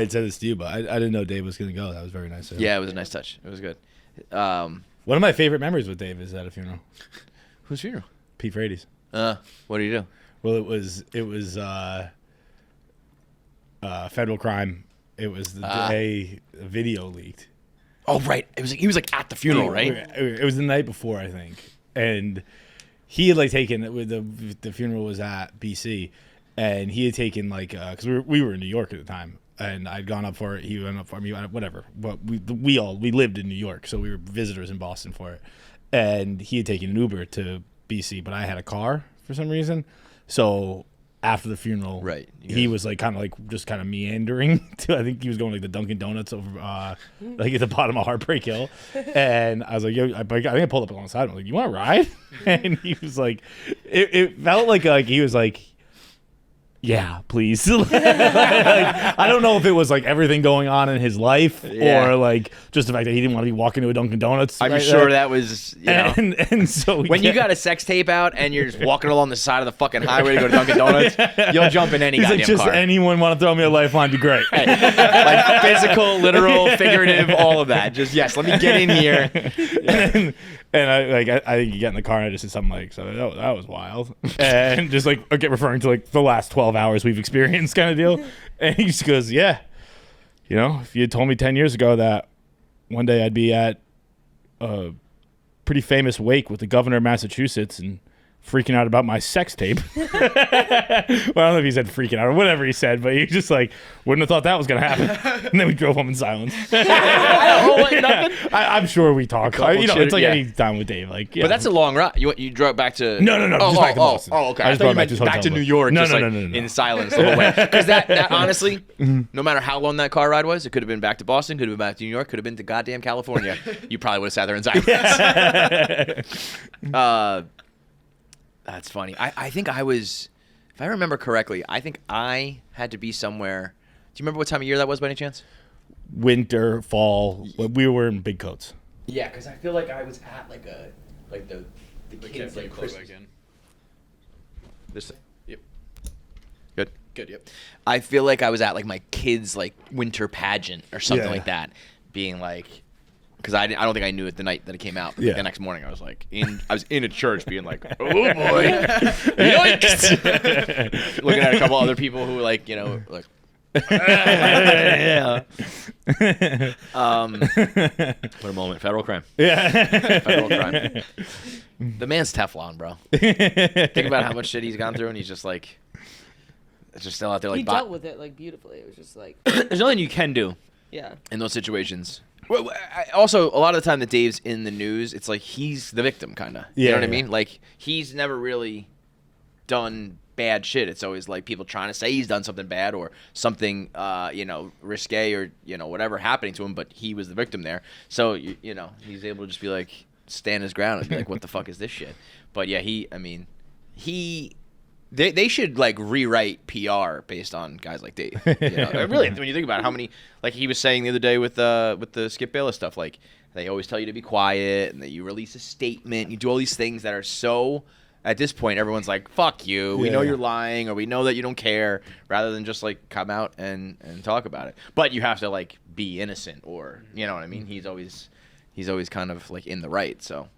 I'd said this to you, but I didn't know Dave was going to go. That was very nice of him. Yeah, it was a nice touch. It was good. One of my favorite memories with Dave is at a funeral. Whose funeral? Pete Frady's. What did you do? Well, it was federal crime. It was the day a video leaked. Oh, right. He was like at the funeral, right? It was the night before, I think, and he had like taken the funeral was at BC, and he had taken like because we were in New York at the time, and I'd gone up for it. He went up for me, whatever. But we lived in New York, so we were visitors in Boston for it, and he had taken an Uber to BC, but I had a car for some reason, so. After the funeral, right? He was like kind of meandering to. I think he was going like the Dunkin' Donuts over, like at the bottom of Heartbreak Hill, and I was like, "Yo," I think I pulled up alongside him. I was like, "You want to ride?" And he was like, "It felt like he was like." Yeah, please. Like, I don't know if it was like everything going on in his life or like just the fact that he didn't want to be walking to a Dunkin' Donuts. I'm sure that was, and so when you got a sex tape out and you're just walking along the side of the fucking highway to go to Dunkin' Donuts, you'll jump in any He's goddamn like, just car. anyone want to throw me a lifeline? Be great. Hey, like physical, literal, figurative, all of that. Just yes, let me get in here. Yeah. And I think you get in the car and I just said something like, so that was wild. And just like, okay, referring to like the last 12 hours we've experienced kind of deal. And he just goes, yeah, if you had told me 10 years ago that one day I'd be at a pretty famous wake with the governor of Massachusetts and freaking out about my sex tape. Well, I don't know if he said freaking out or whatever he said, but he just like wouldn't have thought that was going to happen. And then we drove home in silence. Nothing. I'm sure we talk. It's like any time with Dave. Like, yeah. But that's a long ride. You drove back to no, just back to Boston. Oh, okay. I just thought you meant back to New York. No, in silence the whole way. Because that honestly, no matter how long that car ride was, it could have been back to Boston, could have been back to New York, could have been to goddamn California. You probably would have sat there in silence. That's funny. I think I was, if I remember correctly, I think I had to be somewhere. Do you remember what time of year that was by any chance? Winter, fall. We were in big coats. Yeah, because I feel like I was at the kids like Christmas. Back in. This thing. Yep. Good. Yep. I feel like I was at like my kids like winter pageant or something like that, being like. Because I don't think I knew it the night that it came out. But the next morning, I was like, I was in a church, being like, "Oh boy, yikes!" Looking at a couple other people who were like, like, yeah. What a moment! Federal crime. Yeah. Federal crime. The man's Teflon, bro. Think about how much shit he's gone through, and he's just like, just still out there. Like, he dealt with it like beautifully. It was just like, there's nothing you can do. Yeah. In those situations. Well, also, a lot of the time that Dave's in the news, it's like he's the victim, kind of. You know what I mean? Like, he's never really done bad shit. It's always like people trying to say he's done something bad or something, risque or, whatever happening to him, but he was the victim there. So, he's able to just be like, stand his ground and be like, what the fuck is this shit? But yeah, They should like rewrite PR based on guys like Dave. Really, when you think about it, how many, like he was saying the other day with the Skip Bayless stuff, like they always tell you to be quiet and that you release a statement, you do all these things that are so. At this point, everyone's like, "Fuck you. We know you're lying, or we know that you don't care." Rather than just like come out and talk about it, but you have to like be innocent, or you know what I mean. He's always kind of like in the right. So,